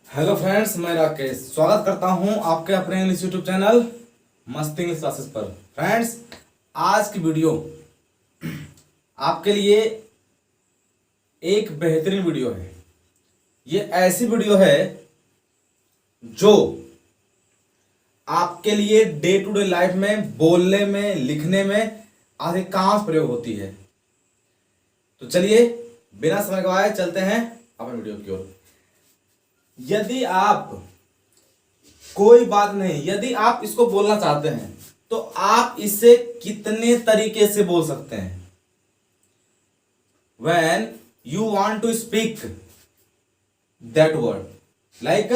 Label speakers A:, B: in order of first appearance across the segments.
A: Hello friends, मैं राकेश स्वागत करता हूं आपके अपने इंग्लिश यूट्यूब चैनल मस्त इंग्लिश क्लासेस पर। फ्रेंड्स, आज की वीडियो आपके लिए एक बेहतरीन वीडियो है। ये ऐसी वीडियो है जो आपके लिए डे टू डे लाइफ में बोलने में, लिखने में अधिकांश प्रयोग होती है। तो चलिए बिना समय गवाए चलते हैं अपने वीडियो की ओर। यदि आप कोई बात नहीं, यदि आप इसको बोलना चाहते हैं तो आप इसे कितने तरीके से बोल सकते हैं। When you want to speak that word, like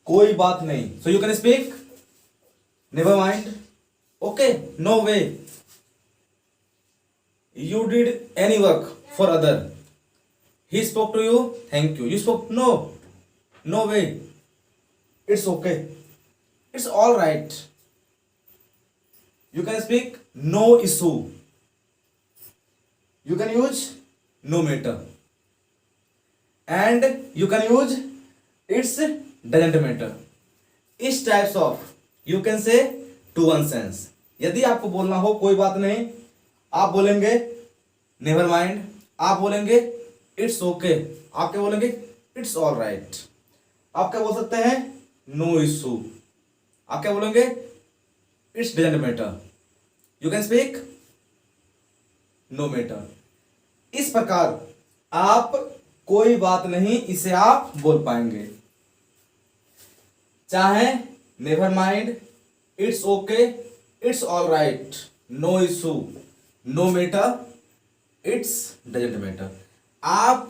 A: कोई बात नहीं, so you can speak never mind, okay, no way, you did any work for other, he spoke to you, thank you, you spoke no way, it's okay, it's all right, you can speak no issue, you can use no matter, and you can use it's doesn't matter. इस types of you can say to one sense. यदि आपको बोलना हो कोई बात नहीं, आप बोलेंगे नेवर माइंड, आप बोलेंगे इट्स ओके, आप क्या बोलेंगे इट्स ऑल राइट, आप क्या बोल सकते हैं नो इशू, आप क्या बोलेंगे it's doesn't matter, you can speak no matter. इस प्रकार आप कोई बात नहीं इसे आप बोल पाएंगे, चाहे never mind, it's okay, it's all right, no issue, no matter, it's doesn't matter. आप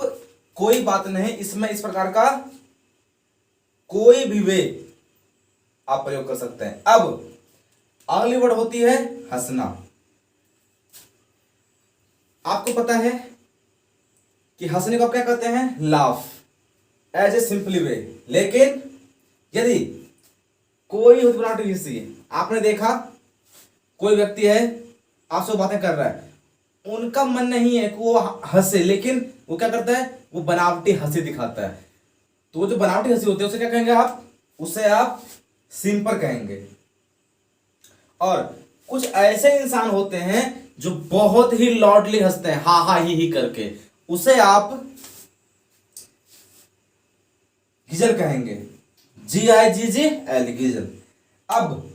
A: कोई बात नहीं इसमें इस प्रकार का कोई भी वे आप प्रयोग कर सकते हैं। अब अगली वर्ड होती है हंसना। आपको पता है कि हंसने को आप क्या कहते हैं लाफ, एज ए सिंपली वे। लेकिन यदि कोई बनावटी हंसी है, आपने देखा कोई व्यक्ति है आपसे बातें कर रहा है, उनका मन नहीं है कि वो हंसे, लेकिन वो क्या करता है वो बनावटी हंसी दिखाता है। तो वो जो बनावटी हंसी होती है उसे क्या कहेंगे आप, उसे आप सिंपल कहेंगे। और कुछ ऐसे इंसान होते हैं जो बहुत ही लॉडली हंसते हैं, हा हा ही करके, उसे आप गिजल कहेंगे, GIGGL, गिजल। अब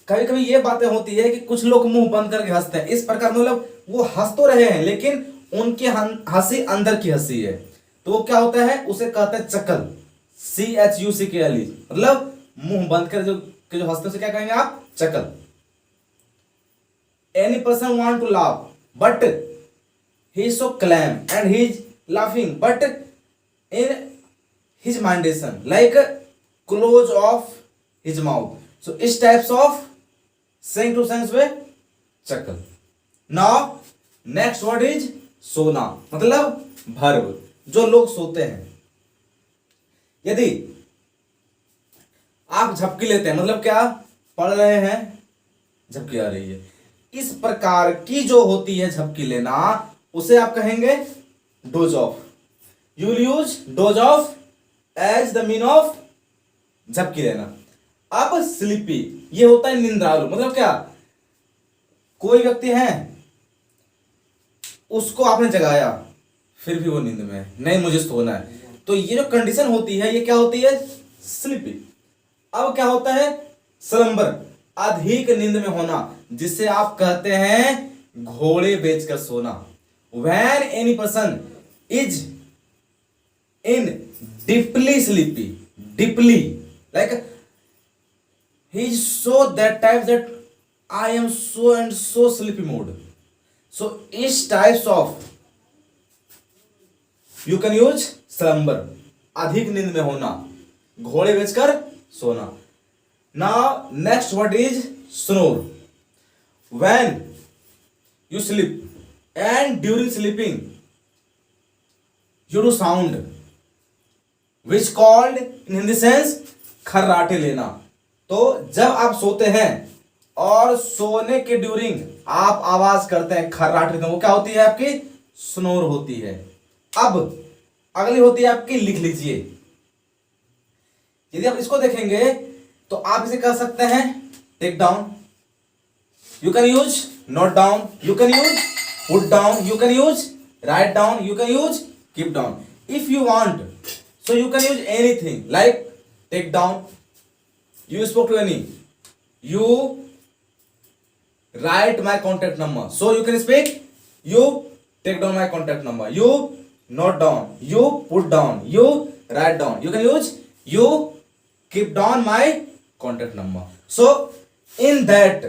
A: कभी कभी ये बातें होती है कि कुछ लोग मुंह बंद करके हंसते हैं, इस प्रकार मतलब वो हंस तो रहे हैं लेकिन उनकी हंसी अंदर की हंसी है, तो वो क्या होता है उसे कहते हैं चकल, CHUCKL, मतलब मुंह बंद कर जो हंसते हैं उसे क्या कहेंगे आप चकल। Any person want to laugh but he is so calm and he is laughing but in his mandation like close of his mouth, so इस types of saying to sense में chuckle. Now next word is सोना, मतलब verb, जो लोग सोते हैं। यदि आप झपकी लेते हैं, मतलब क्या पढ़ रहे हैं झपकी आ रही है, इस प्रकार की जो होती है झपकी लेना उसे आप कहेंगे doze off. You will use doze off as the mean of झपकी लेना। अब स्लीपी, ये होता है निंद्रालु, मतलब क्या कोई व्यक्ति है उसको आपने जगाया फिर भी वो नींद में है, नहीं मुझे सोना है, तो ये जो कंडीशन होती है ये क्या होती है स्लीपी। अब क्या होता है स्लंबर, अधिक नींद में होना, जिसे आप कहते हैं घोड़े बेचकर सोना। When any person is in deeply sleepy, deeply, like he is so that type that I am so and so sleepy mood, so इस types of you can use slumber, अधिक नींद में होना, घोड़े बेचकर सोना। Now next word is snore. When you sleep and during sleeping you do sound which called in Hindi sense खर्राटे लेना। तो जब आप सोते हैं और सोने के ड्यूरिंग आप आवाज करते हैं खर्राटे, वो क्या होती है आपकी स्नोर होती है। अब अगली होती है आपकी, लिख लीजिए, यदि आप इसको देखेंगे तो आप इसे कह सकते हैं take down, you can use note down, you can use put down, you can use write down, you can use keep down. If you want, so you can use anything like take down, you spoke to any, you write my contact number, so you can speak you take down my contact number, you note down, you put down, you write down, you can use you keep down my contact number. So in that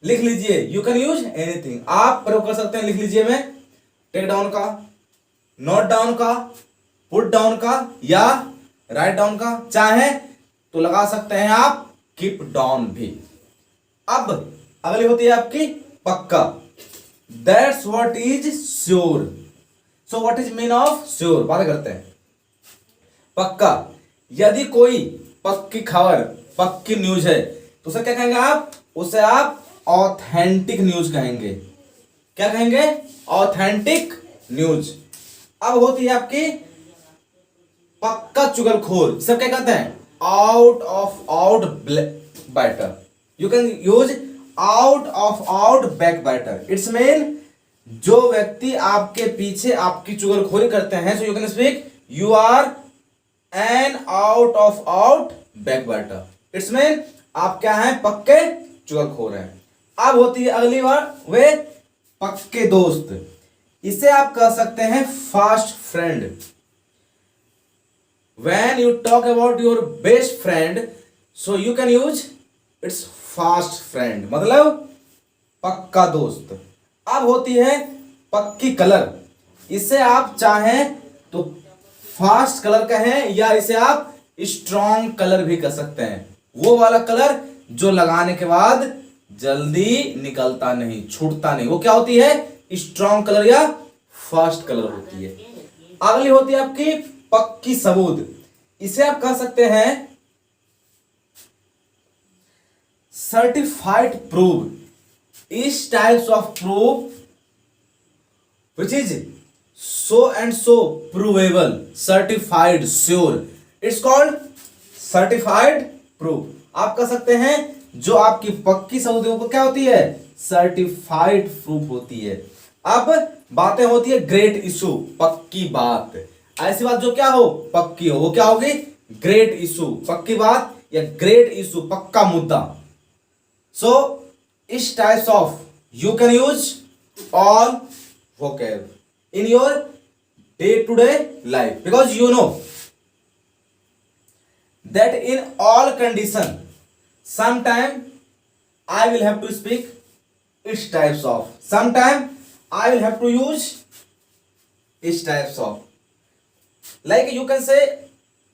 A: लिख लीजिए you can use anything, आप प्रयोग कर सकते हैं। लिख लीजिए में टेक डाउन का, नोट डाउन का, पुट डाउन का या राइट डाउन का, चाहे तो लगा सकते हैं आप कीप डाउन भी। अब अगली होती है आपकी पक्का, that's what is sure. So what is mean of sure, बात करते हैं। पक्का, यदि कोई पक्की खबर, पक्की न्यूज है तो उसे क्या कहेंगे आप, उसे आप ऑथेंटिक न्यूज कहेंगे। क्या कहेंगे, ऑथेंटिक न्यूज। अब होती है आपकी पक्का चुगलखोर, सब क्या कहते हैं, out of out biter, you can use out of out backbiter. It's mean जो व्यक्ति आपके पीछे आपकी चुगलखोरी करते हैं, so you can speak you are an out of out backbiter. It's mean आप क्या हैं, पक्के चुगलखोर हैं। अब होती है अगली बार वे पक्के दोस्त, इसे आप कह सकते हैं fast friend. When you talk about your best friend, so you can use it's fast friend, मतलब पक्का दोस्त। अब होती है पक्की कलर, इसे आप चाहें तो फास्ट कलर कहें या इसे आप स्ट्रॉन्ग कलर भी कह सकते हैं। वो वाला कलर जो लगाने के बाद जल्दी निकलता नहीं, छूटता नहीं, वो क्या होती है, स्ट्रॉन्ग कलर या फास्ट कलर होती है। अगली होती है आपकी पक्की सबूत, इसे आप कह सकते हैं सर्टिफाइड प्रूफ। इस types of proof which is so and so provable, certified, sure, it's called certified proof। आप कह सकते हैं जो आपकी पक्की सबूतों को क्या होती है, सर्टिफाइड प्रूफ होती है। अब बातें होती है ग्रेट इशू, पक्की बात। ऐसी बात जो क्या हो, पक्की हो, वो क्या होगी, ग्रेट इशू, पक्की बात या ग्रेट इशू, पक्का मुद्दा। सो इस types of you can use all vocab in your day-to-day life, because you know that in all condition sometime I will have to speak its types of, sometime I will have to use its types of, like you can say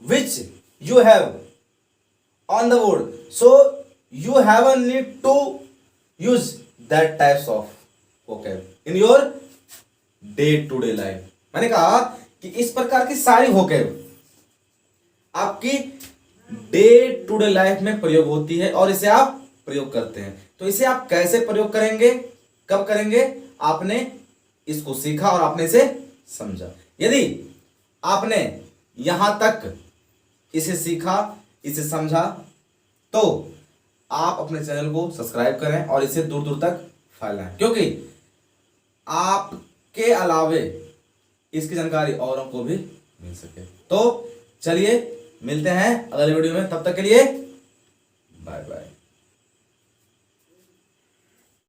A: which you have on the board, so you have a need to use that types of vocab in your day to day life. मैंने कहा कि इस प्रकार की सारी vocab आपकी day to day life में प्रयोग होती है और इसे आप प्रयोग करते हैं। तो इसे आप कैसे प्रयोग करेंगे, कब करेंगे, आपने इसको सीखा और आपने इसे समझा। यदि आपने यहां तक इसे सीखा, इसे समझा, तो आप अपने चैनल को सब्सक्राइब करें और इसे दूर दूर तक फैलाएं, क्योंकि आप के अलावे इसकी जानकारी औरों को भी मिल सके। तो चलिए मिलते हैं अगले वीडियो में, तब तक के लिए बाय बाय।